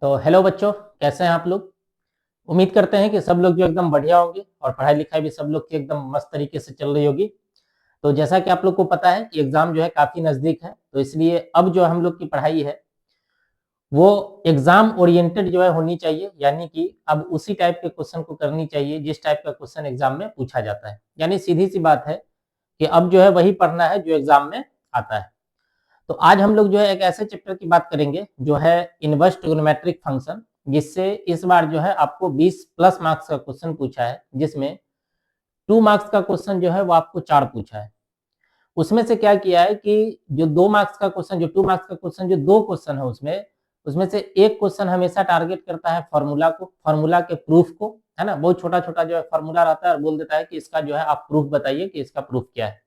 तो हेलो बच्चों, कैसे हैं आप लोग। उम्मीद करते हैं कि सब लोग जो एकदम बढ़िया होंगे और पढ़ाई लिखाई भी सब लोग की एकदम मस्त तरीके से चल रही होगी। तो जैसा कि आप लोग को पता है कि एग्जाम जो है काफी नजदीक है, तो इसलिए अब जो हम लोग की पढ़ाई है वो एग्जाम ओरिएंटेड जो है होनी चाहिए, यानी कि अब उसी टाइप के क्वेश्चन को करनी चाहिए जिस टाइप का क्वेश्चन एग्जाम में पूछा जाता है। यानी सीधी सी बात है कि अब जो है वही पढ़ना है जो एग्जाम में आता है। तो आज हम लोग जो है एक ऐसे चैप्टर की बात करेंगे जो है इनवर्स ट्रिग्नोमेट्रिक फंक्शन, जिससे इस बार जो है आपको 20 प्लस मार्क्स का क्वेश्चन पूछा है, जिसमें 2 मार्क्स का क्वेश्चन जो है वो आपको 4 पूछा है। उसमें से क्या किया है कि जो 2 मार्क्स का क्वेश्चन, जो 2 मार्क्स का क्वेश्चन, जो 2 क्वेश्चन है उसमें से एक क्वेश्चन हमेशा टारगेट करता है फॉर्मूला को, फॉर्मूला के प्रूफ को, है ना। बहुत छोटा छोटा जो है फॉर्मूला रहता है और बोल देता है कि इसका जो है आप प्रूफ बताइए कि इसका प्रूफ क्या है।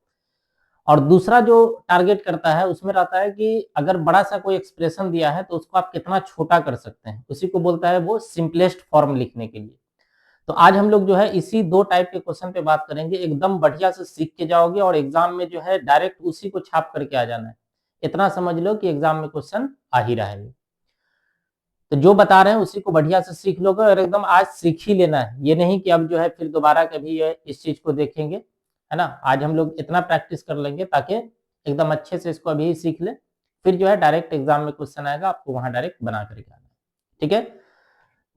और दूसरा जो टारगेट करता है उसमें रहता है कि अगर बड़ा सा कोई एक्सप्रेशन दिया है तो उसको आप कितना छोटा कर सकते हैं, उसी को बोलता है वो सिंपलेस्ट फॉर्म लिखने के लिए। तो आज हम लोग जो है इसी 2 टाइप के क्वेश्चन पे बात करेंगे। एकदम बढ़िया से सीख के जाओगे और एग्जाम में जो है डायरेक्ट उसी को छाप करके आ जाना है। इतना समझ लो कि एग्जाम में क्वेश्चन आ ही रहा है। तो जो बता रहे हैं उसी को बढ़िया से सीख लोगे और एकदम आज सीख ही लेना है, ये नहीं कि अब जो है फिर दोबारा कभी इस चीज को देखेंगे, है ना। आज हम लोग इतना प्रैक्टिस कर लेंगे ताकि एकदम अच्छे से इसको अभी सीख ले, फिर जो है डायरेक्ट एग्जाम में क्वेश्चन आएगा आपको वहां डायरेक्ट बना करके आना है। ठीक है,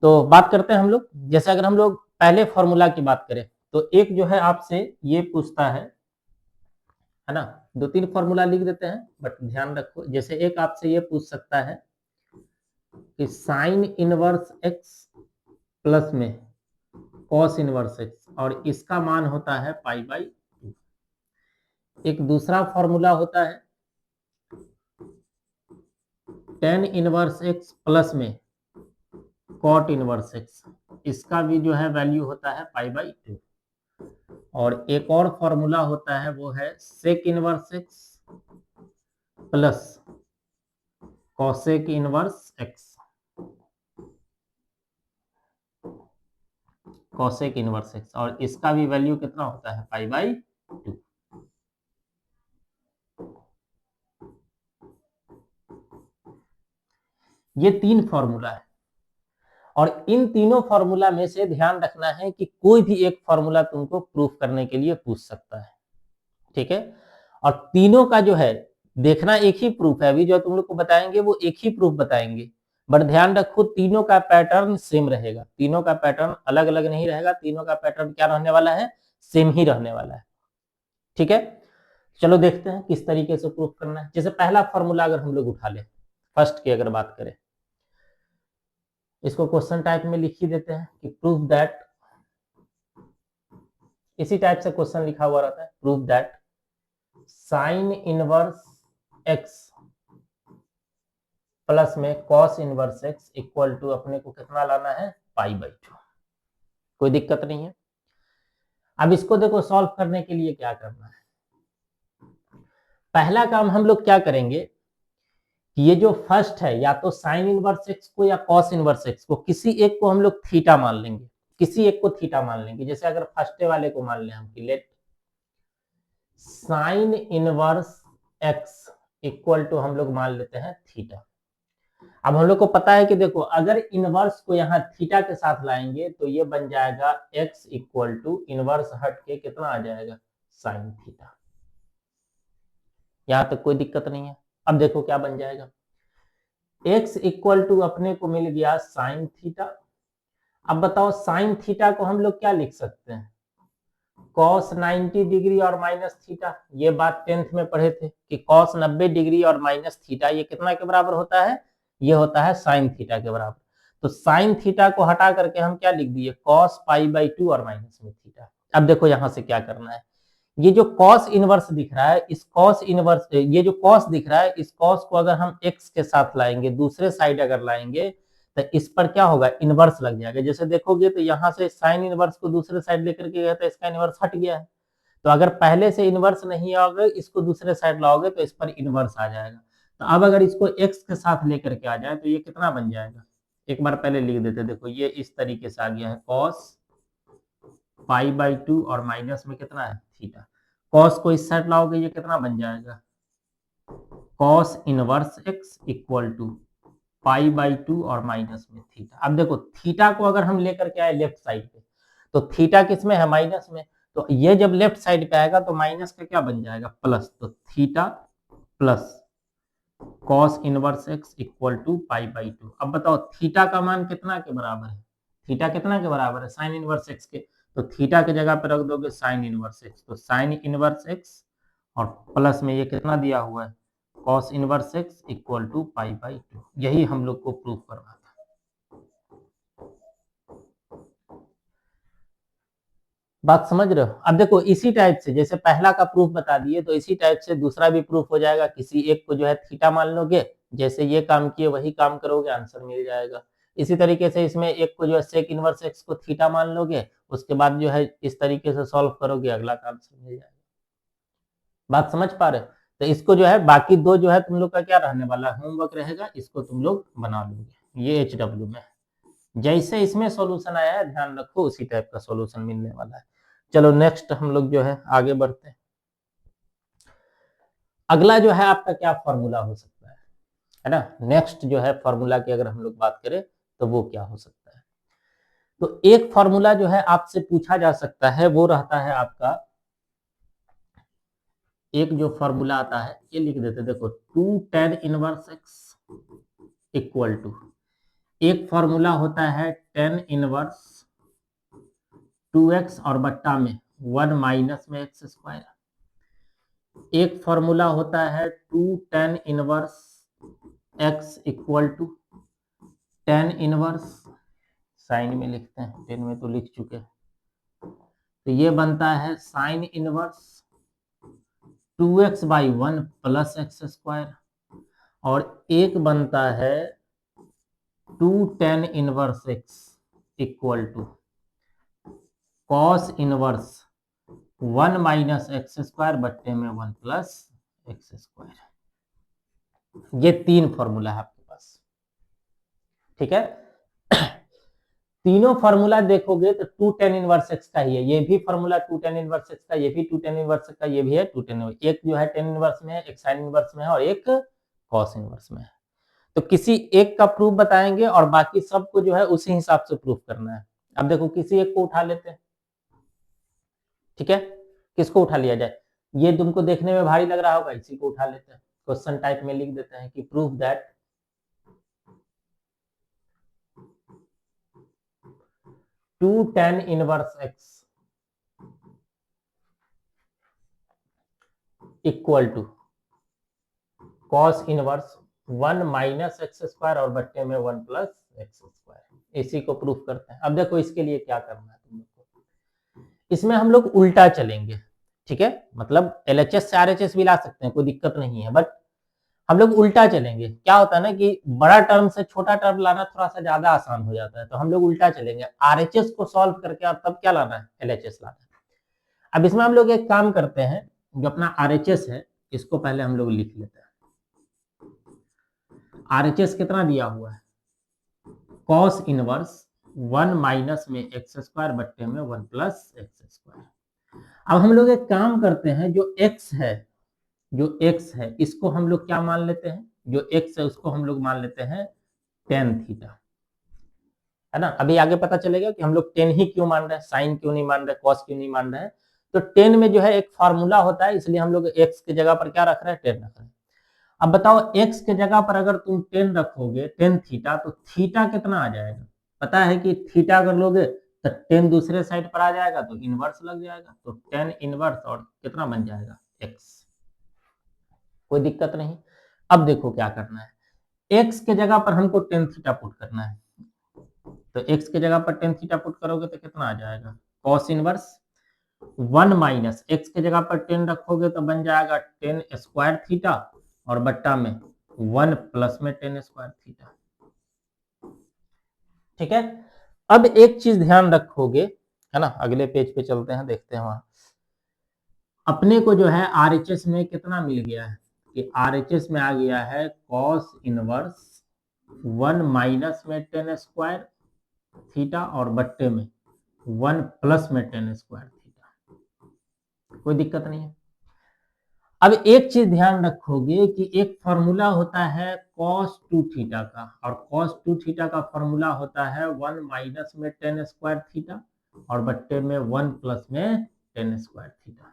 तो बात करते हैं हम लोग। जैसे अगर हम लोग पहले फॉर्मूला की बात करें तो एक जो है आपसे ये पूछता है ना। 2-3 फॉर्मूला लिख देते हैं बट ध्यान रखो। जैसे एक आपसे ये पूछ सकता है कि साइन इनवर्स एक्स प्लस में कॉस इनवर्स एक्स, और इसका मान होता है पाई बाई 2। एक दूसरा फॉर्मूला होता है टेन इनवर्स एक्स प्लस में कॉट इनवर्स एक्स, इसका भी जो है वैल्यू होता है पाई बाई 2। और एक और फॉर्मूला होता है वो है sec inverse x plus cosec inverse x, cosec inverse x, और इसका भी वैल्यू कितना होता है पाई बाई 2। ये 3 फॉर्मूला है और इन तीनों फॉर्मूला में से ध्यान रखना है कि कोई भी एक फॉर्मूला तुमको प्रूफ करने के लिए पूछ सकता है। ठीक है, और तीनों का जो है देखना एक ही प्रूफ है। अभी जो तुम लोग को बताएंगे वो एक ही प्रूफ बताएंगे, बट ध्यान रखो तीनों का पैटर्न सेम रहेगा, तीनों का पैटर्न अलग अलग नहीं रहेगा। तीनों का पैटर्न क्या रहने वाला है, सेम ही रहने वाला है। ठीक है, चलो देखते हैं किस तरीके से प्रूफ करना है। जैसे पहला फॉर्मूला अगर हम लोग उठा ले, फर्स्ट की अगर बात करें, इसको क्वेश्चन टाइप में लिख ही देते हैं कि प्रूफ दैट, इसी टाइप से क्वेश्चन लिखा हुआ रहता है, proof that sine inverse x plus में cos inverse x equal to अपने को कितना लाना है, पाई बाई 2। कोई दिक्कत नहीं है। अब इसको देखो सॉल्व करने के लिए क्या करना है। पहला काम हम लोग क्या करेंगे कि ये जो फर्स्ट है, या तो साइन इनवर्स एक्स को या कॉस इनवर्स एक्स को, किसी एक को हम लोग थीटा मान लेंगे, किसी एक को थीटा मान लेंगे। जैसे अगर फर्स्ट वाले को मान लें हम कि let sine inverse x equal to हम लोग मान लेते हैं थीटा। अब हम लोग को पता है कि देखो अगर इनवर्स को यहाँ थीटा के साथ लाएंगे तो ये बन जाएगा x इक्वल टू इनवर्स हट के कितना आ जाएगा, साइन थीटा। यहां तक कोई दिक्कत नहीं है। अब देखो क्या बन जाएगा, x इक्वल टू अपने को मिल गया साइन थीटा। अब बताओ साइन थीटा को हम लोग क्या लिख सकते हैं, कॉस 90 डिग्री और माइनस थीटा। ये बात 10th में पढ़े थे कि कॉस 90 डिग्री और माइनस थीटा ये कितना के बराबर होता है, ये होता है साइन थीटा के बराबर। तो साइन थीटा को हटा करके हम क्या लिख दिए, कॉस पाई बाई 2 और माइनस में थीटा। अब देखो यहां से क्या करना है, ये जो कॉस इनवर्स दिख रहा है, इस कॉस इनवर्स, ये जो कॉस दिख रहा है, इस कॉस को अगर हम एक्स के साथ लाएंगे, दूसरे साइड अगर लाएंगे तो इस पर क्या होगा, इनवर्स लग जाएगा। जैसे देखोगे तो यहाँ से साइन इनवर्स को दूसरे साइड लेकर के गया तो इसका इनवर्स हट गया है। तो अगर पहले से इनवर्स नहीं आओगे, इसको दूसरे साइड लाओगे तो इस पर इनवर्स आ जाएगा। तो अब अगर इसको एक्स के साथ लेकर के आ जाए तो ये कितना बन जाएगा, एक बार पहले लिख देते। देखो ये इस तरीके से आ गया है, कॉस पाई बाई 2 और माइनस में कितना है थीटा। कॉस को इस साइड लाओगे ये कितना बन जाएगा, cos inverse x equal to π/2 और माइनस में थीटा। अब देखो थीटा को अगर हम लेकर के आए लेफ्ट साइड पे, तो थीटा किस में है? माइनस में। तो ये जब लेफ्ट साइड पे आएगा तो माइनस का क्या बन जाएगा? प्लस। तो theta plus cos inverse x equal to π/2। अब बताओ थीटा का मान कितना के बराबर है? थीटा कितना के बराबर है? साइन इनवर्स x के। तो थीटा की जगह पे रख दोगे साइन इनवर्स x, तो साइन इनवर्स x और प्लस में ये कितना दिया हुआ है? cos inverse x equal to π/2। यही हम लोग को प्रूफ करना था। बात समझ रहे हो? अब देखो इसी टाइप से जैसे पहला का प्रूफ बता दिए, तो इसी टाइप से दूसरा भी प्रूफ हो जाएगा। किसी एक को जो है थीटा मान लोगे, जैसे ये काम किए वही काम करोगे, आंसर मिल जाएगा। इसी तरीके से इसमें एक को जो है सेक इनवर्स एक्स को थीटा मान लोगे, उसके बाद जो है इस तरीके से सॉल्व करोगे, अगला का आंसर मिल जाएगा। बात समझ पा रहे हो? तो इसको जो है बाकी दो जो है तुम लोग का क्या रहने वाला है? होमवर्क रहेगा, इसको तुम लोग बना लोगे ये HW में। जैसे इसमें सॉल्यूशन आया है ध्यान रखो उसी टाइप का सॉल्यूशन मिलने वाला है। चलो नेक्स्ट हम लोग जो है आगे बढ़ते हैं। अगला जो है आपका क्या फॉर्मूला हो सकता है ना? नेक्स्ट जो है फॉर्मूला की अगर हम लोग बात करें तो वो क्या हो सकता है? तो एक फॉर्मूला जो है आपसे पूछा जा सकता है वो रहता है आपका, एक जो फॉर्मूला आता है ये लिख देते, देखो 2 tan inverse x equal to, एक फॉर्मूला होता है tan इनवर्स 2x और बट्टा में 1 माइनस में x स्क्वायर। एक फॉर्मूला होता है 2 tan inverse x equal to tan inverse, sine में लिखते हैं, टेन में तो लिख चुके हैं, तो ये बनता है sine inverse 2x/1 plus x square, और एक बनता है 2 tan inverse x equal to cos inverse 1 minus x square बट्टे में 1 प्लस एक्स स्क्वायर। ये तीन फॉर्मूला है आपके पास, ठीक है। तीनों फॉर्मूला देखोगे तो 2 tan इनवर्स x का ही है, ये भी फॉर्मूला 2 tan इनवर्स x का, ये भी 2 tan इनवर्स x का, ये भी है 2 tan इनवर्स। एक जो है tan इनवर्स में है, एक साइन इनवर्स में है और एक कॉस इनवर्स में है। तो किसी एक का प्रूफ बताएंगे और बाकी सबको जो है उसी हिसाब से प्रूफ करना है। अब देखो किसी एक को उठा लेते हैं, ठीक है। किसको उठा लिया जाए? ये तुमको देखने में भारी लग रहा होगा, इसी को उठा लेते हैं। क्वेश्चन टाइप में लिख देते हैं कि proof that 2 tan inverse x equal to cos inverse 1 minus x square और बट्टे में 1 प्लस एक्स स्क्वायर। इसी को प्रूफ करते हैं। अब देखो इसके लिए क्या करना है तुम लोग को, इसमें हम लोग उल्टा चलेंगे, ठीक है। मतलब LHS से RHS भी ला सकते हैं, कोई दिक्कत नहीं है, बट हम लोग उल्टा चलेंगे। क्या होता है ना कि बड़ा टर्म से छोटा टर्म लाना थोड़ा सा ज्यादा आसान हो जाता है, तो हम लोग उल्टा चलेंगे। RHS को सॉल्व करके और तब क्या लाना है? LHS लाना है। अब इसमें हम लोग एक काम करते हैं, जो अपना RHS है इसको पहले हम लोग लिख लेते हैं। RHS कितना दिया हुआ है? कॉस इनवर्स 1 माइनस में एक्स स्क्वायर बट्टे में 1 प्लस एक्स स्क्वायर। अब हम लोग एक काम करते हैं, जो x है, जो x है इसको हम लोग क्या मान लेते हैं? जो x है उसको हम लोग मान लेते हैं tan थीटा, है ना। अभी आगे पता चलेगा कि हम लोग tan ही क्यों मान रहे हैं, साइन क्यों नहीं मान रहे, cos क्यों नहीं मान रहे हैं। तो tan में जो है एक फार्मूला होता है, इसलिए हम लोग x की जगह पर क्या रख रहे हैं? tan रख रहे हैं। अब बताओ x के जगह पर अगर तुम tan रखोगे, tan थीटा, तो थीटा कितना आ जाएगा? पता है कि थीटा अगर लोगे तो tan दूसरे साइड पर आ जाएगा तो इनवर्स लग जाएगा, तो tan इनवर्स और कितना बन जाएगा? x। कोई दिक्कत नहीं। अब देखो क्या करना है, x के जगह पर हमको tan थीटा पुट करना है, तो x के जगह पर tan थीटा पुट करोगे तो कितना आ जाएगा? cos इनवर्स 1 माइनस x के जगह पर tan रखोगे तो बन जाएगा tan स्क्वायर थीटा और बट्टा में 1 प्लस में tan स्क्वायर थीटा, ठीक है। अब एक चीज ध्यान रखोगे, है ना, अगले पेज पे चलते हैं, देखते हैं वहां अपने को जो है RHS में कितना मिल गया है, कि RHS में आ गया है cos इनवर्स 1 माइनस में tan स्क्वायर थीटा और बट्टे में 1 प्लस में tan स्क्वायर थीटा। कोई दिक्कत नहीं है। अब एक चीज ध्यान रखोगे कि एक फॉर्मूला होता है cos 2 थीटा का, और cos 2 थीटा का फॉर्मूला होता है 1 माइनस में टेन स्क्वायर थीटा और बट्टे में 1 प्लस में टेन स्क्वायर थीटा।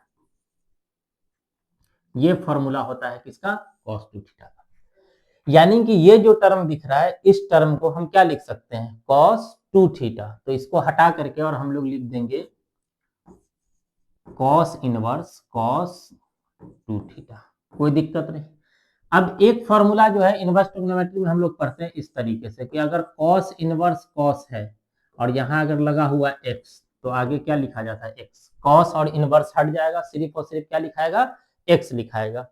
ये फॉर्मूला होता है किसका? cos 2 थीटा का। यानी कि ये जो टर्म दिख रहा है, इस टर्म को हम क्या लिख सकते हैं? cos 2 theta. तो इसको हटा करके और हम लोग लिख देंगे cos इनवर्स cos 2 थीटा। कोई दिक्कत नहीं। अब एक फॉर्मूला जो है इनवर्स ट्रिग्नोमेट्री में हम लोग पढ़ते हैं इस तरीके से कि अगर cos इनवर्स cos है और यहां अगर लगा हुआ x, तो आगे क्या लिखा जाता है? x। cos और इनवर्स हट जाएगा, सिर्फ और सिर्फ क्या लिखाएगा? x लिखाएगा।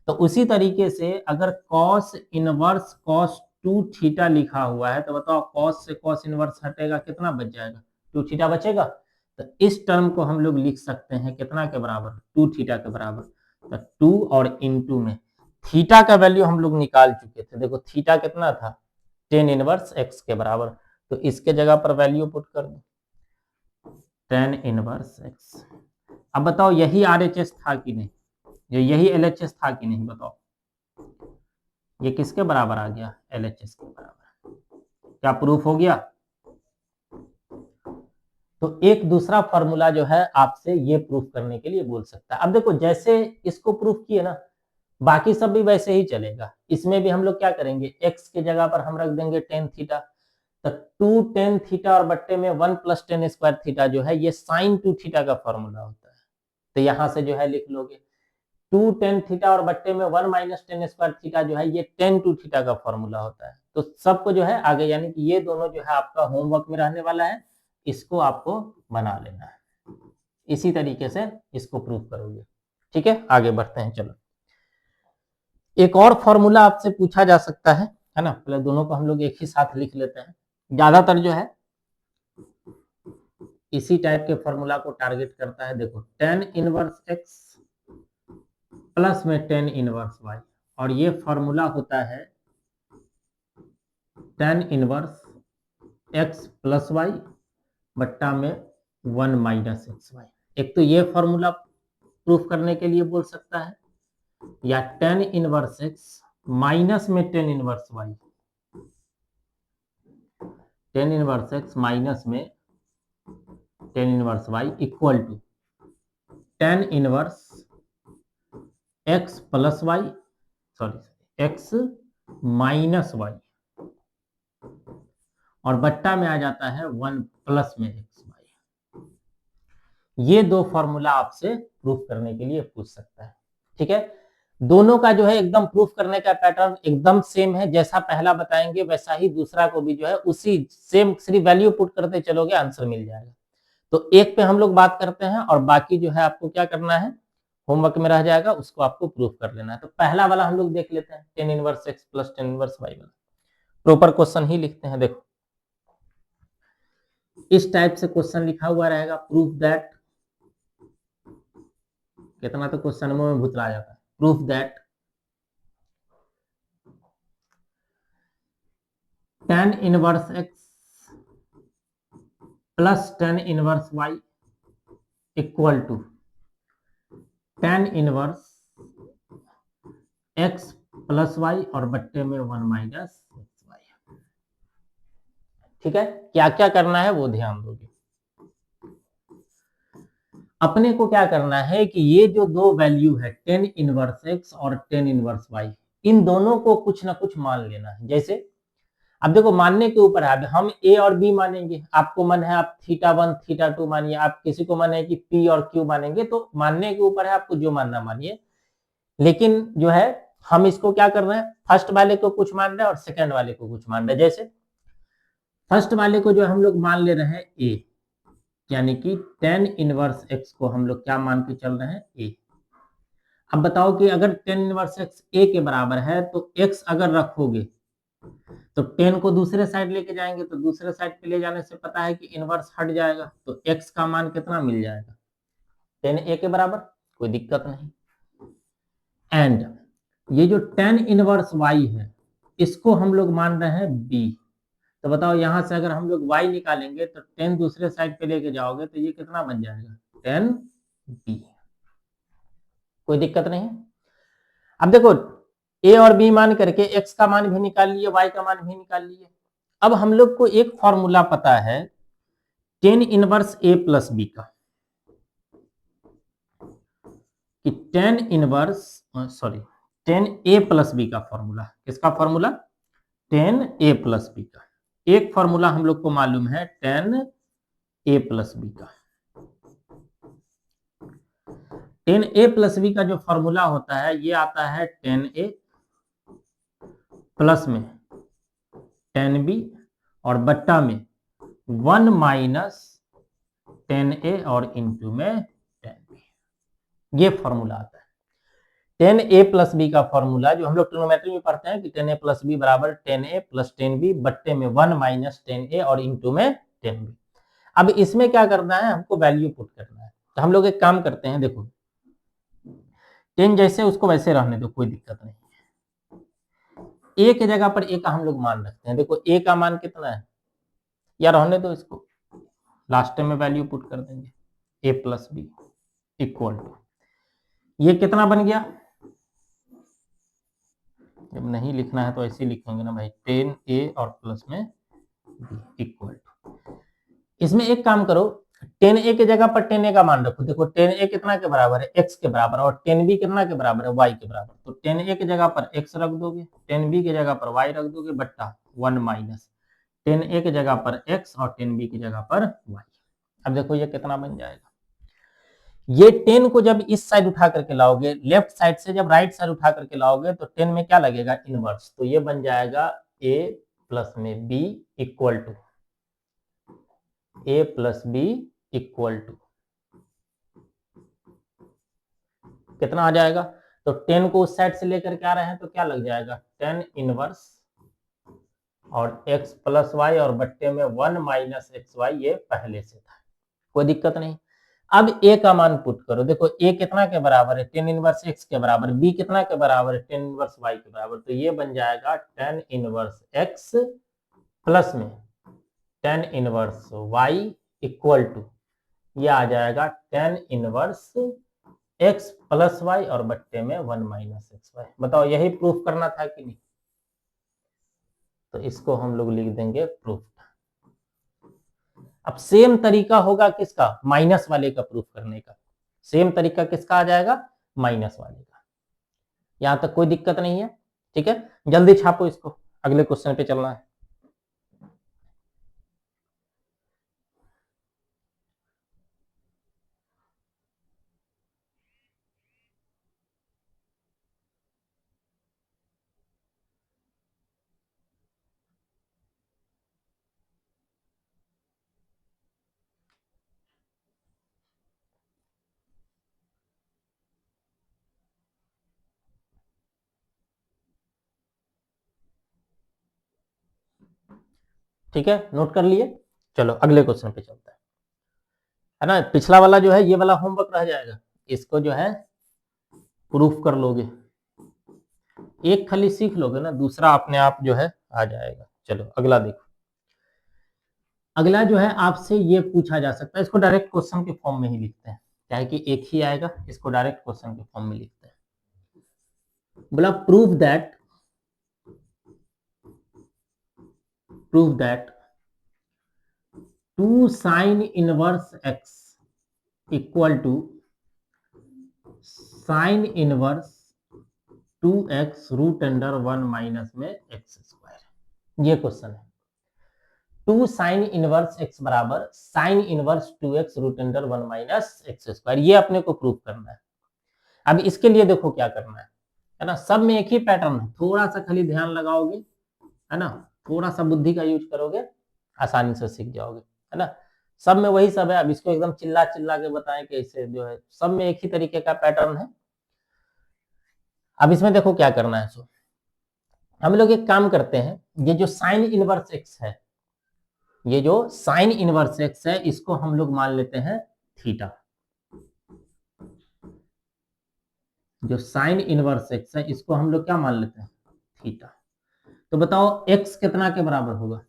तो उसी तरीके से अगर cos इनवर्स cos 2 थीटा लिखा हुआ है, तो बताओ cos से cos इनवर्स हटेगा, कितना बच जाएगा? 2 थीटा बचेगा। तो इस टर्म को हम लोग लिख सकते हैं कितना के बराबर? 2 थीटा के बराबर। तो 2 और इनटू में थीटा का वैल्यू हम लोग निकाल चुके थे। देखो थीटा कितना था? टेन इनवर्स एक्स के बराबर। तो इसके जगह पर वैल्यू पुट कर दो, टेन इनवर्स एक्स। अब बताओ यही आरएचएस था कि नहीं? यही एलएचएस था कि नहीं? बताओ ये किसके बराबर आ गया? एलएचएस के बराबर। क्या प्रूफ हो गया? तो एक दूसरा फॉर्मूला जो है आपसे ये प्रूफ करने के लिए बोल सकता है। अब देखो जैसे इसको प्रूफ किए ना, बाकी सब भी वैसे ही चलेगा। इसमें भी हम लोग क्या करेंगे? x के जगह पर हम रख देंगे टेन थीटा। तो 2 टेन थीटा और बट्टे में 1 प्लस टेन स्क्वायर थीटा जो है ये साइन 2 थीटा का फॉर्मूला होता है। तो यहां से जो है लिख लोगे 2 टेन थीटा और बट्टे में 1 माइनस टेन स्क्वायर थीटा जो है ये टेन 2 थीटा का फॉर्मूला होता है। तो सबको जो है आगे, यानी कि ये दोनों जो है आपका होमवर्क में रहने वाला है, इसको आपको बना लेना है। इसी तरीके से इसको प्रूफ करोगे। ठीक है, आगे बढ़ते हैं। चलो एक और फॉर्मूला आपसे पूछा जा सकता है ना? पहले दोनों को हम लोग एक ही साथ लिख लेते हैं। ज्यादातर जो है इसी टाइप के फॉर्मूला को टारगेट करता है। देखो टेन इनवर्स एक्स प्लस में टेन इनवर्स वाई, और ये फॉर्मूला होता है tan inverse x plus y बट्टा में 1 माइनस एक्स वाई। एक तो ये फॉर्मूला प्रूफ करने के लिए बोल सकता है, या टेन इनवर्स एक्स माइनस में tan inverse y, tan inverse x minus में tan inverse y equal to tan inverse x plus y, sorry x minus y, और बट्टा में आ जाता है 1 प्लस में एक्स वाई। ये दो फॉर्मूला आपसे प्रूफ करने के लिए पूछ सकता है। ठीक है, दोनों का जो है एकदम प्रूफ करने का पैटर्न एकदम सेम है। जैसा पहला बताएंगे वैसा ही दूसरा को भी जो है उसी सेम, सिर्फ वैल्यू पुट करते चलोगे आंसर मिल जाएगा। तो एक पे हम लोग बात करते हैं और बाकी जो है आपको क्या करना है, होमवर्क में रह जाएगा, उसको आपको प्रूफ कर लेना है। तो पहला वाला हम लोग देख लेते हैं, tan inverse x plus tan inverse y वाला। प्रॉपर क्वेश्चन ही लिखते हैं। देखो इस टाइप से क्वेश्चन लिखा हुआ रहेगा, प्रूफ दैट, कितना तो क्वेश्चन में भुतला जाता है, proof that tan inverse x plus tan inverse y equal to tan inverse x plus y और बट्टे में 1 माइनस एक्स वाई। ठीक है, क्या क्या करना है वो ध्यान दोगे। अपने को क्या करना है कि ये जो दो वैल्यू है टेन इनवर्स एक्स और टेन इनवर्स वाई, इन दोनों को कुछ ना कुछ मान लेना है। जैसे अब देखो मानने के ऊपर है, हम ए और बी मानेंगे, आपको मन है आप थीटा वन थीटा टू मानिए, आप किसी को मन है कि पी और क्यू मानेंगे, तो मानने के ऊपर है, आपको जो मानना मानिए। लेकिन जो है हम इसको क्या कर रहे हैं, फर्स्ट वाले को कुछ मान रहे हैं और सेकंड वाले को कुछ मान रहे हैं। जैसे फर्स्ट वाले को जो हम लोग मान ले रहे हैं ए, यानी कि टेन इनवर्स एक्स को हम लोग क्या मान के चल रहे हैं, ए। अब बताओ कि अगर टेन इनवर्स एक्स ए के बराबर है तो एक्स अगर रखोगे तो टेन को दूसरे साइड लेके जाएंगे, तो दूसरे साइड पे ले जाने से पता है कि इनवर्स हट जाएगा, तो एक्स का मान कितना मिल जाएगा, टेन ए के बराबर, कोई दिक्कत नहीं। एंड ये जो टेन इनवर्स वाई है इसको हम लोग मान रहे हैं बी। तो बताओ यहां से अगर हम लोग y निकालेंगे तो टेन दूसरे साइड पे लेके जाओगे तो ये कितना बन जाएगा, टेन बी। कोई दिक्कत नहीं है। अब देखो ए और बी मान करके एक्स का मान भी निकाल लिए, वाई का मान भी निकाल लिए। अब हम लोग को एक फॉर्मूला पता है टेन इनवर्स ए प्लस बी का, कि टेन ए प्लस बी का फॉर्मूला, किसका फॉर्मूला, टेन ए प्लस बी का। एक फॉर्मूला हम लोग को मालूम है टेन ए प्लस बी का। टेन ए प्लस बी का जो फॉर्मूला होता है ये आता है टेन ए प्लस में टेन बी और बट्टा में 1 माइनस टेन ए और इंटू में टेन बी। ये फॉर्मूला आता है टेन ए प्लस बी का फॉर्मूला, जो हम लोग ट्रिग्नोमेट्री में पढ़ते हैं कि टेन ए प्लस बी बराबर टेन ए प्लस टेन बी बट्टे में 1 माइनस टेन ए और इंटू में टेन बी। अब इसमें क्या करना है, हमको वैल्यू पुट करना है। तो हम लोग एक काम करते हैं, देखो 10 जैसे उसको वैसे रहने दो, कोई दिक्कत नहीं है। ए के जगह पर ए का हम लोग मान रखते हैं। देखो ए का मान कितना है, या रहने दो इसको, लास्ट में वैल्यू पुट कर देंगे ए प्लस बी इक्वल टू, ये कितना बन गया, जब नहीं लिखना है तो ऐसे ही लिखेंगे ना भाई, 10 ए और प्लस में बी इक्वल टू। इसमें एक काम करो, 10 ए के जगह पर 10 ए का मान रखो। देखो 10 ए कितना के बराबर है, x के बराबर, और 10 बी कितना के बराबर है, y के बराबर। तो 10 ए की जगह पर x रख दोगे, 10 बी की जगह पर y रख दोगे, बट्टा 1 माइनस 10 ए की जगह पर x और 10 बी की जगह पर y। अब देखो ये कितना बन जाएगा, ये 10 को जब इस साइड उठा करके लाओगे, लेफ्ट साइड से जब राइट साइड उठा करके लाओगे तो 10 में क्या लगेगा, इनवर्स। तो ये बन जाएगा a प्लस में b equal to a plus b equal to कितना आ जाएगा। तो 10 को उस साइड से लेकर के आ रहे हैं तो क्या लग जाएगा, 10 इनवर्स और x प्लस वाई और बट्टे में 1 माइनस एक्स वाई, ये पहले से था, कोई दिक्कत नहीं। अब a का मान पुट करो। देखो a कितना के बराबर है, 10 इनवर्स x के बराबर, b कितना के बराबर है, 10 इनवर्स y के बराबर। तो ये बन जाएगा 10 इनवर्स x प्लस में 10 इनवर्स y इक्वल टू, ये आ जाएगा 10 इनवर्स x प्लस वाई और बट्टे में 1 माइनस एक्स वाई। बताओ यही प्रूफ करना था कि नहीं, तो इसको हम लोग लिख देंगे प्रूफ। अब सेम तरीका होगा किसका, माइनस वाले का प्रूफ करने का। सेम तरीका किसका आ जाएगा, माइनस वाले का। यहां तक कोई दिक्कत नहीं है, ठीक है। जल्दी छापो इसको, अगले क्वेश्चन पे चलना है। ठीक है, नोट कर लिए। चलो अगले क्वेश्चन पे चलता है ना। पिछला वाला जो है ये वाला होमवर्क रह जाएगा, इसको जो है प्रूफ कर लोगे। एक खाली सीख लोगे ना, दूसरा अपने आप जो है आ जाएगा। चलो अगला देखो। अगला जो है आपसे ये पूछा जा सकता है, इसको डायरेक्ट क्वेश्चन के फॉर्म में ही लिखते हैं, क्या है कि एक ही आएगा, इसको डायरेक्ट क्वेश्चन के फॉर्म में लिखते हैं। बोला prove that 2 sin inverse x equal to sin inverse 2x root under 1 minus में x स्क्वायर। ये क्वेश्चन है। 2 sin इनवर्स x बराबर sin inverse 2x root under 1 minus x square, ये अपने को प्रूव करना है। अब इसके लिए देखो क्या करना है ना, सब में एक ही पैटर्न है, थोड़ा सा खाली ध्यान लगाओगे, है ना, थोड़ा सा बुद्धि का यूज करोगे, आसानी से सीख जाओगे, है ना। सब में वही सब है। अब इसको एकदम चिल्ला चिल्ला के बताएं कैसे, जो है सब में एक ही तरीके का पैटर्न है। अब इसमें देखो क्या करना है। सो हम लोग एक काम करते हैं, ये जो साइन इनवर्स एक्स है, ये जो साइन इनवर्स एक्स है, इसको हम लोग मान लेते हैं थीटा। जो साइन इनवर्स एक्स है इसको हम लोग क्या मान लेते हैं, थीटा। तो बताओ x कितना के बराबर होगा,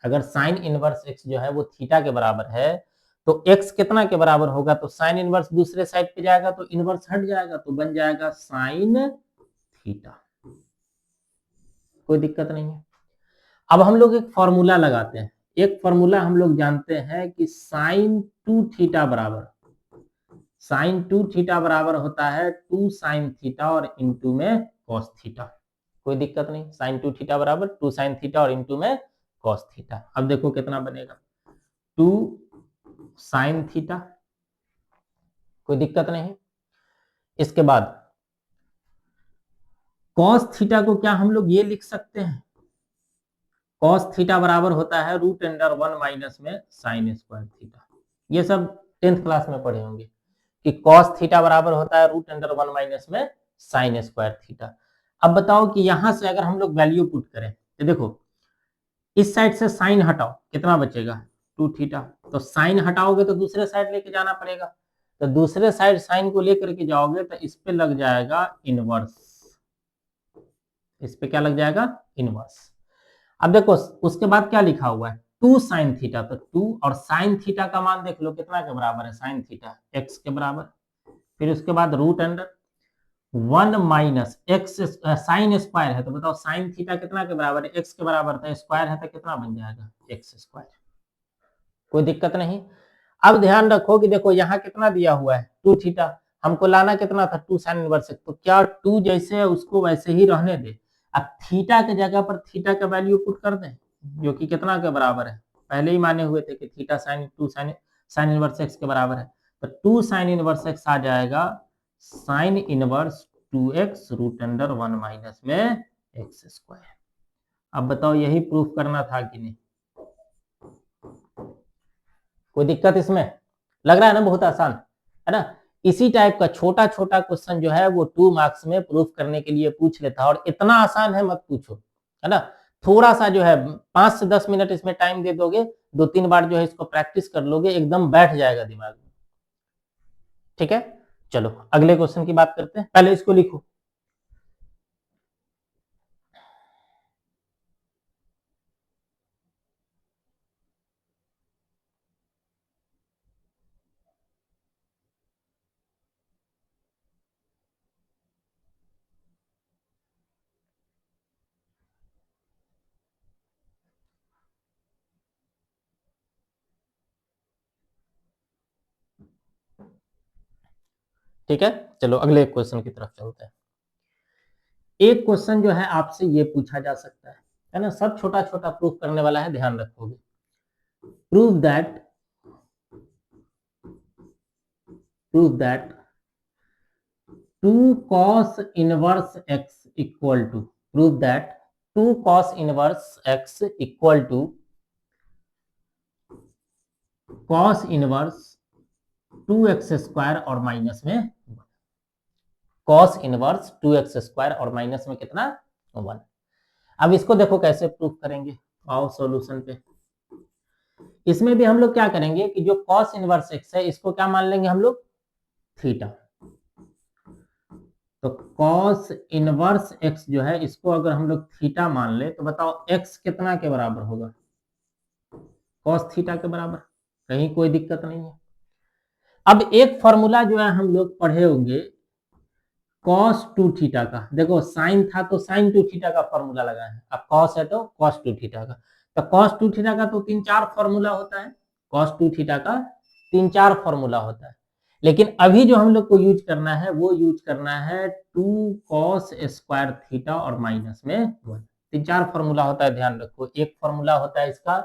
अगर साइन इनवर्स x जो है वो थीटा के बराबर है तो x कितना के बराबर होगा, तो साइन इनवर्स दूसरे साइड पे जाएगा तो इनवर्स हट जाएगा, तो बन जाएगा साइन थीटा, कोई दिक्कत नहीं है। अब हम लोग एक फॉर्मूला लगाते हैं, एक फॉर्मूला हम लोग जानते हैं कि साइन 2 थीटा बराबर, साइन 2 थीटा बराबर होता है 2 साइन थीटा और इंटू में कॉस थीटा, कोई दिक्कत नहीं। साइन 2 थीटा बराबर 2 साइन थीटा और इंटू में कॉस थीटा। अब देखो कितना बनेगा, 2 साइन थीटा, कोई दिक्कत नहीं। इसके बाद कॉस थीटा को क्या हम लोग ये लिख सकते हैं, कॉस थीटा बराबर होता है रूट अंडर 1 माइनस में साइन स्क्वायर थीटा। ये सब 10th क्लास में पढ़े होंगे कि कॉस थीटा बराबर होता है रूट अंडर 1 माइनस में साइन स्क्वायर थीटा। अब बताओ कि यहां से अगर हम लोग वैल्यू पुट करें तो देखो इस साइड से साइन हटाओ, कितना बचेगा 2 थीटा, तो साइन हटाओगे तो दूसरे साइड लेके जाना पड़ेगा, तो दूसरे साइड साइन को लेकर के जाओगे तो इस पे लग जाएगा इनवर्स, इस पे क्या लग जाएगा इनवर्स। अब देखो उसके बाद क्या लिखा हुआ है 2 साइन थीटा, तो 2 और साइन थीटा का मान देख लो कितना के बराबर है, साइन थीटा x के बराबर, फिर उसके बाद root under 1 minus x, sine square है तो बताओ साइन थीटा कितना के बराबर है, x के बराबर था, स्क्वायर है तो कितना बन जाएगा x स्क्वायर, कोई दिक्कत नहीं। अब ध्यान रखो कि देखो यहाँ कितना दिया हुआ है 2 थीटा, हमको लाना कितना था 2 साइन इनवर्स, तो क्या 2 जैसे है उसको वैसे ही रहने दे, अब थीटा के जगह पर थीटा का वैल्यू पुट कर दें जो कि कितना के बराबर है, पहले ही माने हुए थे कि theta sine 2 sign inverse x के बराबर है, तो 2 साइन इनवर्स एक्स आ जाएगा sine inverse 2x root under 1 minus में एक्स स्क्वायर। अब बताओ यही प्रूफ करना था कि नहीं, कोई दिक्कत इसमें, लग रहा है ना बहुत आसान है ना। इसी टाइप का छोटा छोटा क्वेश्चन जो है वो 2 मार्क्स में प्रूफ करने के लिए पूछ लेता है, और इतना आसान है मत पूछो, है ना। थोड़ा सा जो है 5 से 10 मिनट इसमें टाइम दे दोगे, 2-3 बार जो है इसको प्रैक्टिस कर लोगे, एकदम बैठ जाएगा दिमाग में, ठीक है। चलो अगले क्वेश्चन की बात करते हैं, पहले इसको लिखो। ठीक है, चलो अगले क्वेश्चन की तरफ चलते हैं। एक क्वेश्चन जो है आपसे ये पूछा जा सकता है ना, सब छोटा छोटा प्रूफ करने वाला है, ध्यान रखोगे। Prove that 2 cos inverse x equal to, prove that 2 cos inverse x equal to cos inverse 2x square और माइनस में cos इनवर्स 2x स्क्वायर और माइनस में कितना 1। अब इसको देखो कैसे प्रूफ करेंगे, आओ सॉल्यूशन पे। इसमें भी हम लोग क्या करेंगे कि जो cos इनवर्स x है इसको क्या मान लेंगे हम लोग थीटा, तो cos इनवर्स x जो है इसको अगर हम लोग थीटा मान ले तो बताओ x कितना के बराबर होगा, cos थीटा के बराबर, कहीं कोई दिक्कत नहीं है। अब एक फॉर्मूला जो है हम लोग पढ़े होंगे cos 2 थीटा का, देखो साइन था तो साइन 2 थीटा का फॉर्मूला लगा है, अब cos है तो cos 2 थीटा का, तो cos 2 थीटा का तो 3-4 फॉर्मूला होता है, cos 2 थीटा का 3-4 फॉर्मूला होता है, लेकिन अभी जो हम लोग को यूज करना है वो यूज करना है 2 cos स्क्वायर थीटा और माइनस में 1। 3-4 फॉर्मूला होता है, ध्यान रखो। एक फॉर्मूला होता है इसका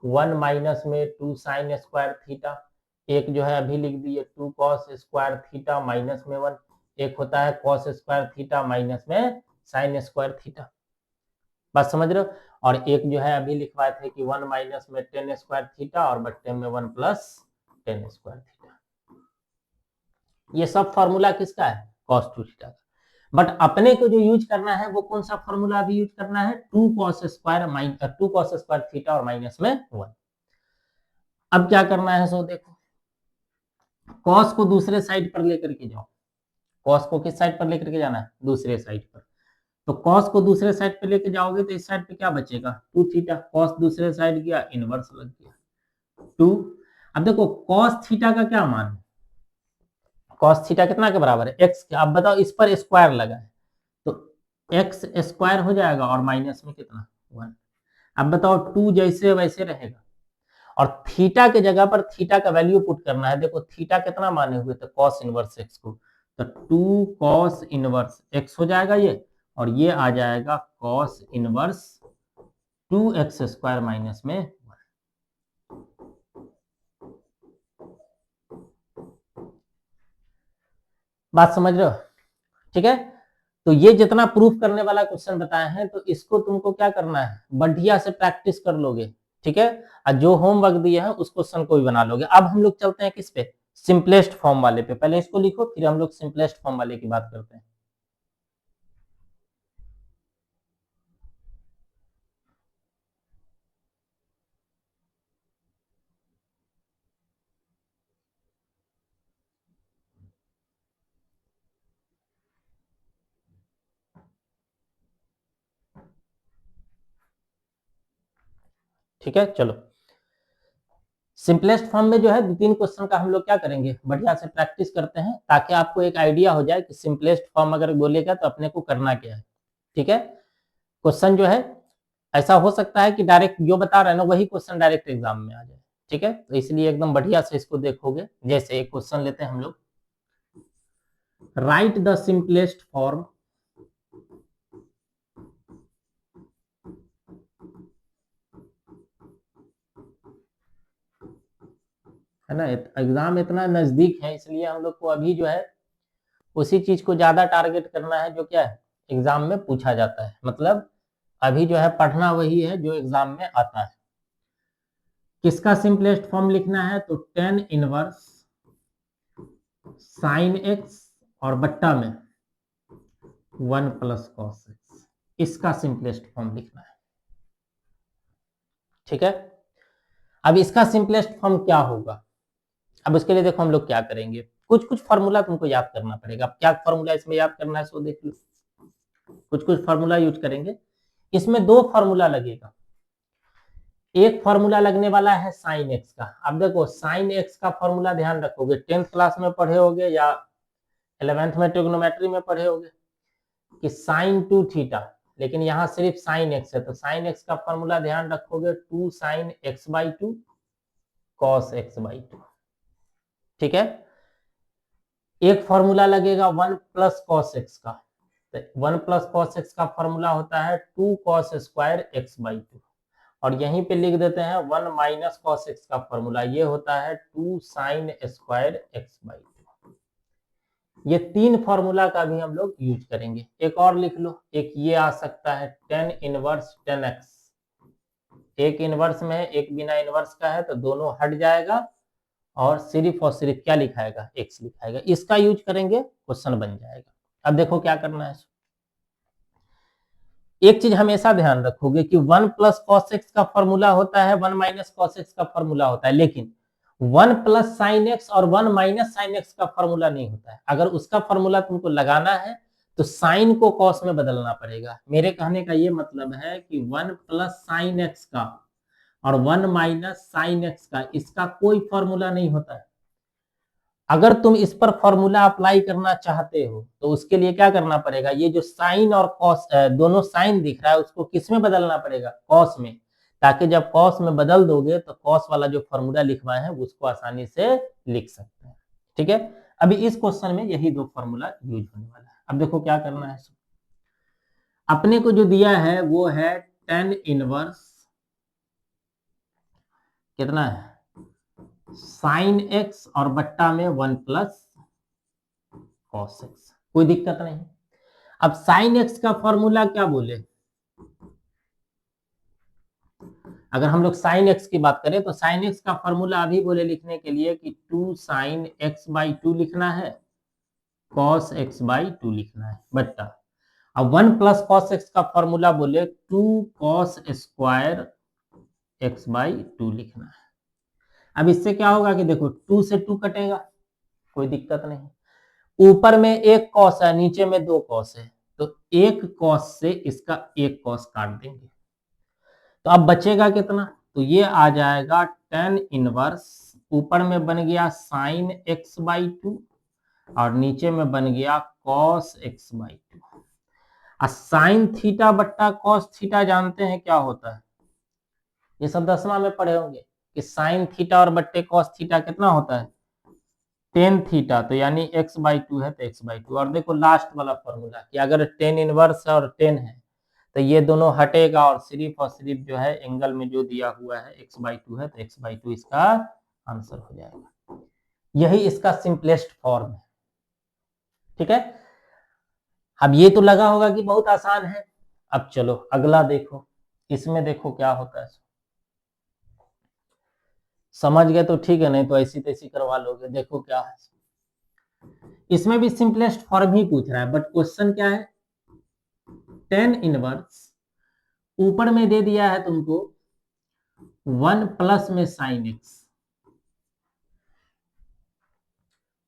1 माइनस में 2 साइन स्क्वायर थीटा, एक जो है अभी लिख दिए 2 cos स्क्वायर थीटा माइनस में 1, एक होता है cos स्क्वायर थीटा माइनस में साइन स्क्वायर थीटा, बात समझ रहे हो। और एक जो है अभी लिखवाए थे कि 1 माइनस में 10 स्क्वायर थीटा और बट्टे में 1 प्लस 10 स्क्वायर थीटा। ये सब फॉर्मूला किसका है cos 2 थीटा का, बट अपने को जो यूज करना है वो कौन सा फॉर्मूला अभी यूज करना है 2 cos स्क्वायर थीटा और माइनस में 1। अब क्या करना है सो देखो, cos को दूसरे साइड पर लेकर के जाओ, cos को किस साइड पर लेकर के जाना है दूसरे साइड पर, तो cos को दूसरे साइड पे लेके जाओगे तो इस साइड पे क्या बचेगा 2 थीटा, cos दूसरे साइड गया इनवर्स लग गया 2। अब देखो cos थीटा का क्या मान है, cos थीटा कितना के बराबर है x के, अब बताओ इस पर स्क्वायर लगा है तो एक्स स्क्वायर हो जाएगा और माइनस में कितना 1। अब बताओ 2 जैसे वैसे रहेगा और थीटा के जगह पर थीटा का वैल्यू पुट करना है। देखो थीटा कितना माने हुए थे कॉस इनवर्स एक्स को, तो 2 कॉस इनवर्स एक्स हो जाएगा ये, और ये आ जाएगा cos inverse 2x square minus में 1। बात समझ रहे हो? ठीक है, तो ये जितना प्रूफ करने वाला क्वेश्चन बताए हैं तो इसको तुमको क्या करना है, बढ़िया से प्रैक्टिस कर लोगे। ठीक है, और जो होमवर्क दिया है उस क्वेश्चन को भी बना लोगे। अब हम लोग चलते हैं किस पे, सिंपलेस्ट फॉर्म वाले पे। पहले इसको लिखो फिर हम लोग सिंपलेस्ट फॉर्म वाले की बात करते हैं। ठीक है, चलो सिंपलेस्ट फॉर्म में जो है 2-3 क्वेश्चन का हम लोग क्या करेंगे, बढ़िया से प्रैक्टिस करते हैं ताकि आपको एक आइडिया हो जाए कि सिंपलेस्ट फॉर्म अगर बोलेगा तो अपने को करना क्या है। ठीक है, क्वेश्चन जो है ऐसा हो सकता है कि डायरेक्ट जो बता रहे हैं ना वही क्वेश्चन डायरेक्ट एग्जाम में आ जाए। ठीक है, तो इसलिए एकदम बढ़िया से इसको देखोगे। जैसे एक क्वेश्चन लेते हैं हम लोग, राइट द सिंपलेस्ट फॉर्म है ना। एग्जाम इतना नजदीक है इसलिए हम लोग को अभी जो है उसी चीज को ज्यादा टारगेट करना है जो क्या है एग्जाम में पूछा जाता है। मतलब अभी जो है पढ़ना वही है जो एग्जाम में आता है। किसका सिंपलेस्ट फॉर्म लिखना है, तो टेन इनवर्स साइन एक्स और बट्टा में 1 प्लस कॉस एक्स, इसका सिंपलेस्ट फॉर्म लिखना है। ठीक है, अब इसका सिंपलेस्ट फॉर्म क्या होगा, अब उसके लिए देखो हम लोग क्या करेंगे, कुछ कुछ फॉर्मूला तुमको याद करना पड़ेगा। अब क्या फॉर्मूला इसमें याद करना है सो देख लो। कुछ कुछ फॉर्मूला यूज करेंगे। इसमें 2 फॉर्मूला लगेगा। एक फॉर्मूला लगने वाला है साइन एक्स का। अब देखो साइन एक्स का फॉर्मूला ध्यान रखोगे, 10th क्लास में पढ़े होगे या 11th में ट्रिग्नोमेट्री में पढ़े होगे कि साइन 2 थीटा, लेकिन यहाँ सिर्फ साइन एक्स है तो साइन एक्स का फॉर्मूला ध्यान रखोगे 2 sine x by 2 cos x by 2। ठीक है, एक फॉर्मूला लगेगा 1 प्लस कॉस एक्स का, तो 1 प्लस कॉस एक्स का फॉर्मूला होता है 2 कॉस स्क्वायर एक्स बाई 2, और यहीं पे लिख देते हैं 1 माइनस कॉस एक्स का फॉर्मूला ये होता है 2 साइन स्क्वायर एक्स बाई 2। ये 3 फॉर्मूला का भी हम लोग यूज करेंगे। एक और लिख लो, एक ये आ सकता है टेन इनवर्स 10x, एक इनवर्स में है एक बिना इनवर्स का है तो दोनों हट जाएगा और सिर्फ क्या लिखाएगा x लिखाएगा, इसका यूज करेंगे क्वेश्चन बन जाएगा। अब देखो क्या करना है, एक चीज हमेशा ध्यान रखोगे कि 1 प्लस कॉस एक्स का फॉर्मूला होता है 1 माइनस कॉस एक्स का फॉर्मूला होता है, लेकिन 1 प्लस साइन एक्स और 1 माइनस साइन एक्स का फॉर्मूला नहीं होता है। अगर उसका फॉर्मूला तुमको लगाना है तो साइन को कॉस में बदलना पड़ेगा। मेरे कहने का ये मतलब है कि 1 प्लस साइन एक्स का और 1 माइनस साइन एक्स का इसका कोई फॉर्मूला नहीं होता है। अगर तुम इस पर फॉर्मूला अप्लाई करना चाहते हो तो उसके लिए क्या करना पड़ेगा, ये जो साइन और कॉस दोनों साइन दिख रहा है उसको किस में बदलना पड़ेगा, कॉस में, ताकि जब कॉस में बदल दोगे तो कॉस वाला जो फॉर्मूला लिखवाए हैं उसको आसानी से लिख सकते हैं। ठीक है, अभी इस क्वेश्चन में यही 2 फॉर्मूला यूज होने वाला है। अब देखो क्या करना है, अपने को जो दिया है वो है टेन इनवर्स कितना है साइन एक्स और बट्टा में 1 प्लस कॉस एक्स, कोई दिक्कत नहीं। अब साइन एक्स का फॉर्मूला क्या बोले, अगर हम लोग साइन एक्स की बात करें तो साइन एक्स का फॉर्मूला अभी बोले लिखने के लिए कि 2 साइन एक्स बाई 2 लिखना है, कॉस एक्स बाई 2 लिखना है बट्टा। अब 1 प्लस कॉस एक्स का फॉर्मूला बोले 2 कॉस स्क्वायर एक्स बाई 2 लिखना है। अब इससे क्या होगा कि देखो 2 से 2 कटेगा, कोई दिक्कत नहीं। ऊपर में एक कॉस है नीचे में 2 कॉस है, तो एक कॉस से इसका एक कॉस काट देंगे, तो अब बचेगा कितना, तो ये आ जाएगा टेन इनवर्स, ऊपर में बन गया साइन एक्स बाई 2 और नीचे में बन गया cos x by 2। Sine theta बट्टा कॉस थीटा जानते हैं क्या होता है, ये सब 10वां में पढ़े होंगे कि साइन थीटा और बट्टे कॉस थीटा कितना होता है, टेन थीटा, तो यानी x/2 है तो x/2। और देखो लास्ट वाला फॉर्मूला कि अगर टेन इनवर्स और टेन है तो ये दोनों हटेगा और सिर्फ जो है एंगल में जो दिया हुआ है x/2 है तो x/2 इसका आंसर हो जाएगा। यही इसका सिंपलेस्ट फॉर्म है। ठीक है, अब ये तो लगा होगा कि बहुत आसान है। अब चलो अगला देखो, इसमें देखो क्या होता है। समझ गए तो ठीक है, नहीं तो ऐसी तैसी करवा लोगे। देखो क्या है, इसमें भी सिंपलेस्ट फॉर्म ही पूछ रहा है, बट क्वेश्चन क्या है, टेन इनवर्स ऊपर में दे दिया है तुमको 1 में साइन एक्स,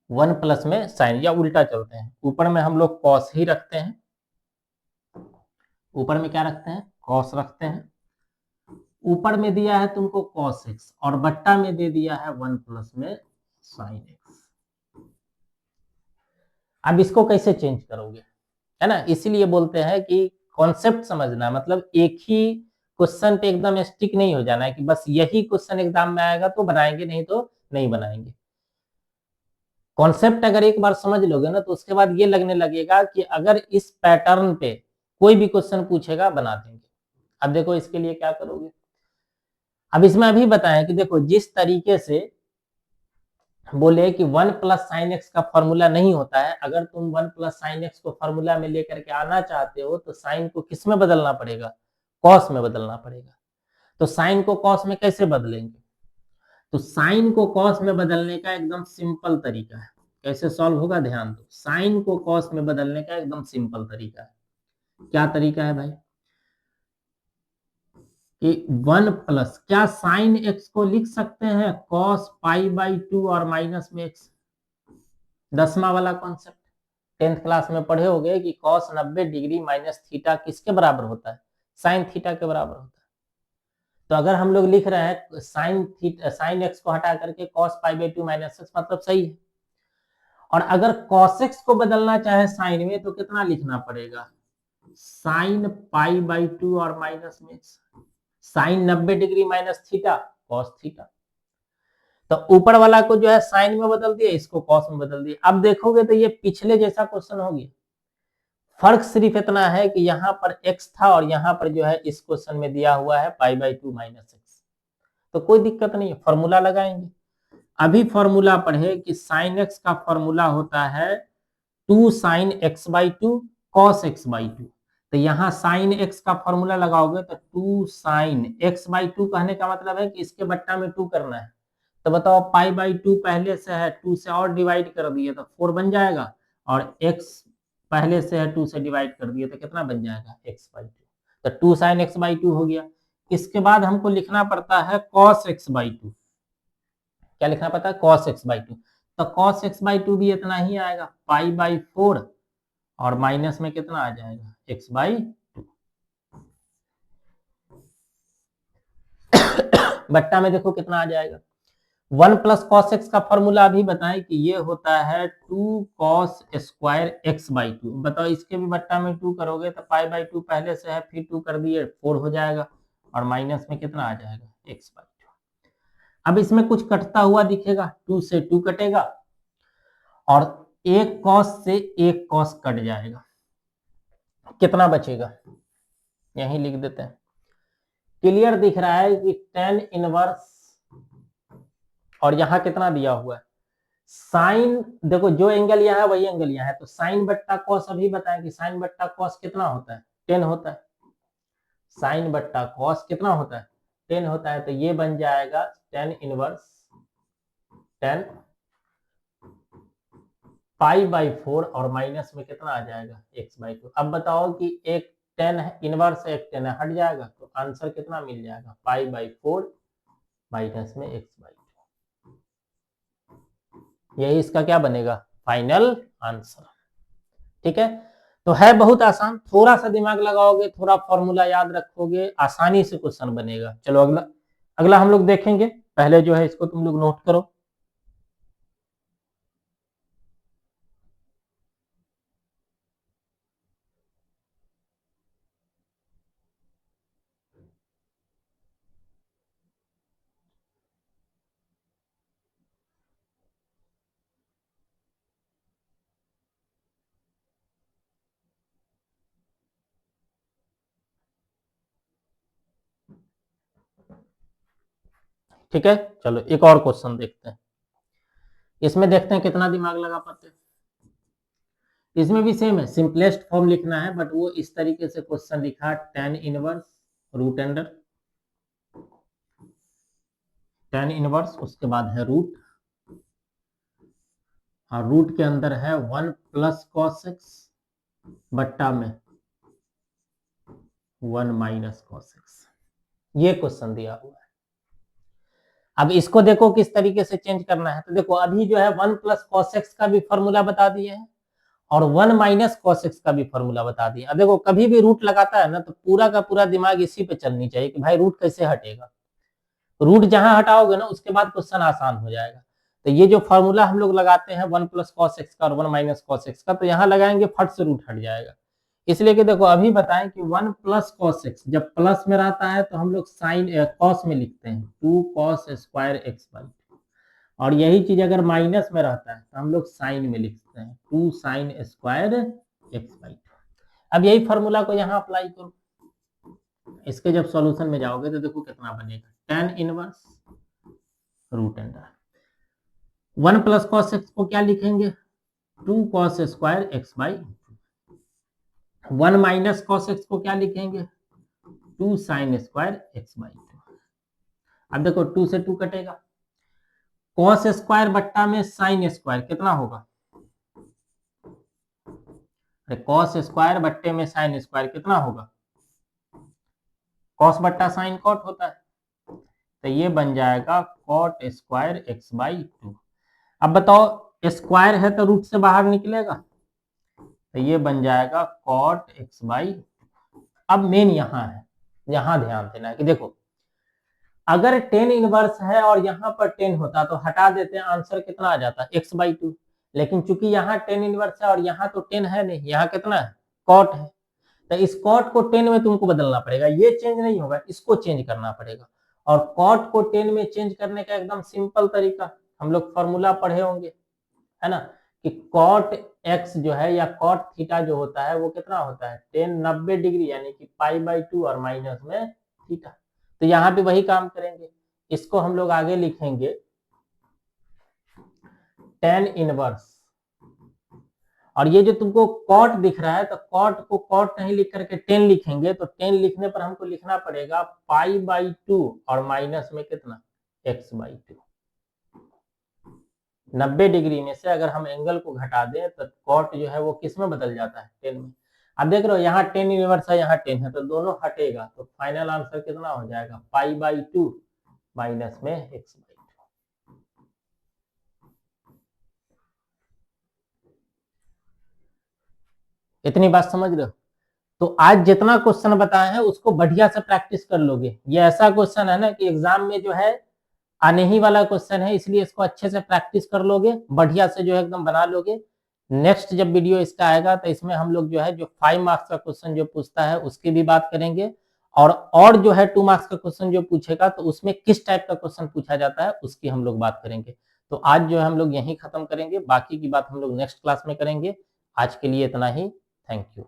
1 में साइन, या उल्टा चलते हैं, ऊपर में हम लोग कॉस ही रखते हैं, ऊपर में क्या रखते हैं, कॉस रखते हैं। ऊपर में दिया है तुमको कॉस एक्स और बट्टा में दे दिया है 1 में साइन एक्स। अब इसको कैसे चेंज करोगे, है ना, इसीलिए बोलते हैं कि कॉन्सेप्ट समझना, मतलब एक ही क्वेश्चन पे एकदम स्टिक नहीं हो जाना है कि बस यही क्वेश्चन एग्जाम में आएगा तो बनाएंगे, नहीं तो नहीं बनाएंगे। कॉन्सेप्ट अगर एक बार समझ लोगे ना तो उसके बाद ये लगने लगेगा कि अगर इस पैटर्न पे कोई भी क्वेश्चन पूछेगा बना देंगे। अब देखो इसके लिए क्या करोगे, अब इसमें अभी बताएं कि देखो जिस तरीके से बोले कि 1 साइन एक्स का फॉर्मूला नहीं होता है, अगर तुम 1 साइन एक्स को फॉर्मूला में लेकर के आना चाहते हो तो साइन को किस में बदलना पड़ेगा, कॉस में बदलना पड़ेगा। तो साइन को कॉस में कैसे बदलेंगे, तो साइन को कॉस में बदलने का एकदम सिंपल तरीका है। कैसे सॉल्व होगा, ध्यान दो, साइन को कॉस में बदलने का एकदम सिंपल तरीका है। क्या तरीका है भाई, कि 1 क्या साइन एक्स को लिख सकते हैं कॉस π/2 और माइनस में एक्स, 10वां वाला कॉन्सेप्ट 10th क्लास में पढ़े होगे कि कॉस 90 डिग्री माइनस थीटा किसके बराबर होता है, साइन थीटा के बराबर होता है। तो अगर हम लोग लिख रहे हैं साइन एक्स को हटा करके कॉस π/2 माइनस एक्स, मतलब सही है। और अगर कॉस एक्स को बदलना चाहे साइन में तो कितना लिखना पड़ेगा, साइन π/2 और माइनस में x, sine 90 degree minus theta cos theta. तो ऊपर वाला को जो है साइन में बदल दिया, इसको कॉस में बदल दिया। अब देखोगे तो ये पिछले जैसा क्वेश्चन हो गया, फर्क सिर्फ इतना है कि यहाँ पर x था और यहाँ पर जो है इस क्वेश्चन में दिया हुआ है π/2 माइनस एक्स। तो कोई दिक्कत नहीं है, फॉर्मूला लगाएंगे। अभी फॉर्मूला पढ़े कि साइन एक्स का फॉर्मूला होता है 2 साइन x/2 कॉस x/2। तो यहाँ साइन एक्स का फॉर्मूला लगाओगे तो 2 साइन x/2 कहने का मतलब है कि इसके बट्टा में 2 करना है। तो बताओ π/2 पहले से है, 2 से और डिवाइड कर दिए तो 4 बन जाएगा, और x पहले से है 2 से डिवाइड कर दिए तो कितना बन जाएगा, x/2। तो 2 साइन x/2 हो गया। इसके बाद हमको लिखना पड़ता है cos x/2, क्या लिखना पड़ता है, cos x/2। तो cos x/2 भी इतना ही आएगा π/4 और माइनस में कितना आ जाएगा, x/2। बट्टा में देखो कितना आ जाएगा, 1 cos x का फॉर्मूला अभी बताएं कि ये होता है 2 cos स्क्वायर x/2। बताओ इसके भी बट्टा में 2 करोगे तो π/2 पहले से है, फिर 2 कर दिए 4 हो जाएगा, और माइनस में कितना आ जाएगा, x/2। अब इसमें कुछ कटता हुआ दिखेगा, 2 से 2 कटेगा और एक cos से एक cos कट जाएगा, कितना बचेगा, यही लिख देते हैं। क्लियर दिख रहा है कि tan इनवर्स, और यहां कितना दिया हुआ है साइन, देखो जो एंगल यहाँ है वही एंगल यहाँ है, तो साइन बट्टा कॉस अभी बताएं कि साइन बट्टा कॉस कितना होता है, 10 होता है। साइन बट्टा कॉस कितना होता है, 10 होता है। तो ये बन जाएगा tan इनवर्स 10 π/4 और माइनस में कितना आ जाएगा, x/2। अब बताओ कि एक 10 है इनवर्स है, एक 10 है, हट जाएगा तो आंसर कितना मिल जाएगा, π/4 माइनस में x/2। यही इसका क्या बनेगा, फाइनल आंसर। ठीक है, तो है बहुत आसान, थोड़ा सा दिमाग लगाओगे, थोड़ा फॉर्मूला याद रखोगे, आसानी से क्वेश्चन बनेगा। चलो अगला अगला हम लोग देखेंगे, पहले जो है इसको तुम लोग नोट करो। ठीक है, चलो एक और क्वेश्चन देखते हैं। इसमें देखते हैं कितना दिमाग लगा पाते हैं। इसमें भी सेम है, सिंपलेस्ट फॉर्म लिखना है, बट वो इस तरीके से क्वेश्चन लिखा, tan inverse root under, tan inverse, उसके बाद है रूट, और रूट के अंदर है 1 प्लस कॉस एक्स बट्टा में 1 माइनस कॉस एक्स। ये क्वेश्चन दिया हुआ है। अब इसको देखो किस तरीके से चेंज करना है। तो देखो अभी जो है 1 प्लस कॉस एक्स का भी फॉर्मूला बता दिए हैं और 1 माइनस कॉस एक्स का भी फॉर्मूला बता दिया। अब देखो कभी भी रूट लगाता है ना तो पूरा का पूरा दिमाग इसी पे चलनी चाहिए कि भाई रूट कैसे हटेगा। रूट जहां हटाओगे ना उसके बाद क्वेश्चन आसान हो जाएगा। तो ये जो फॉर्मूला हम लोग लगाते हैं 1 प्लस कॉस एक्स का और 1 माइनस कॉस एक्स का, तो यहाँ लगाएंगे फट से रूट हट जाएगा। इसलिए कि देखो अभी बताएं कि 1 प्लस कॉस एक्स जब प्लस में रहता है तो हम लोग साइन कॉस में लिखते हैं 2 कॉस स्क्वायर एक्स बाई, और यही चीज अगर माइनस में रहता है तो हम लोग साइन में लिखते हैं 2 साइन स्क्वायर एक्स बाई। अब यही फॉर्मूला को यहाँ अप्लाई करो। इसके जब सॉल्यूशन में जाओगे तो देखो कितना बनेगा, tan inverse root under 1 plus cos x को क्या लिखेंगे 2 cos square x by, 1 minus cos x को क्या लिखेंगे 2 साइन स्क्वायर एक्स बाई। अब देखो 2 से 2 कटेगा, कॉस स्क्वायर बट्टा में साइन स्क्वायर कितना होगा, कॉस स्क्वायर बट्टे में साइन स्क्वायर कितना होगा, कॉस बट्टा साइन कॉट होता है, तो ये बन जाएगा कॉट स्क्वायर एक्स बाई 2। अब बताओ स्क्वायर है तो रूट से बाहर निकलेगा, तो ये बन जाएगा कॉट एक्स बाई। अब मेन यहाँ है, यहाँ ध्यान देना है कि देखो अगर tan इनवर्स है और यहाँ पर 10 होता तो हटा देते हैं, आंसर कितना आ जाता एक्स बाई 2। लेकिन चूंकि यहाँ tan इनवर्स है और यहाँ तो 10 है नहीं, यहाँ कितना है कॉट है, तो इस कॉट को 10 में तुमको बदलना पड़ेगा। ये चेंज नहीं होगा, इसको चेंज करना पड़ेगा। और कॉट को 10 में चेंज करने का एकदम सिंपल तरीका, हम लोग फॉर्मूला पढ़े होंगे, है ना, कि कॉट एक्स जो है या कॉट थीटा जो होता है वो कितना होता है 10 90 डिग्री, यानी कि पाई बाई 2 और माइनस में थीटा। तो यहाँ पे वही काम करेंगे, इसको हम लोग आगे लिखेंगे tan इनवर्स, और ये जो तुमको कॉट दिख रहा है तो कॉट को कॉट नहीं लिख करके 10 लिखेंगे, तो 10 लिखने पर हमको लिखना पड़ेगा पाई बाई 2 और माइनस में कितना एक्स बाई 2। 90 डिग्री में से अगर हम एंगल को घटा दें तो कॉट जो है वो किस में बदल जाता है 10 में। अब देख रहे हो यहाँ 10 इनवर्स है, यहाँ 10 है, तो दोनों हटेगा, तो फाइनल आंसर कितना हो जाएगा पाई बाई 2 माइनस में एक्स बाई 2। इतनी बात समझ रहे हो। तो आज जितना क्वेश्चन बताए हैं उसको बढ़िया से प्रैक्टिस कर लोगे। ये ऐसा क्वेश्चन है ना कि एग्जाम में जो है आने ही वाला क्वेश्चन है, इसलिए इसको अच्छे से प्रैक्टिस कर लोगे, बढ़िया से जो है एकदम बना लोगे। नेक्स्ट जब वीडियो इसका आएगा तो इसमें हम लोग जो है जो 5 मार्क्स का क्वेश्चन जो पूछता है उसकी भी बात करेंगे, और जो है 2 मार्क्स का क्वेश्चन जो पूछेगा तो उसमें किस टाइप का क्वेश्चन पूछा जाता है उसकी हम लोग बात करेंगे। तो आज जो है हम लोग यहीं खत्म करेंगे, बाकी की बात हम लोग नेक्स्ट क्लास में करेंगे। आज के लिए इतना ही, थैंक यू।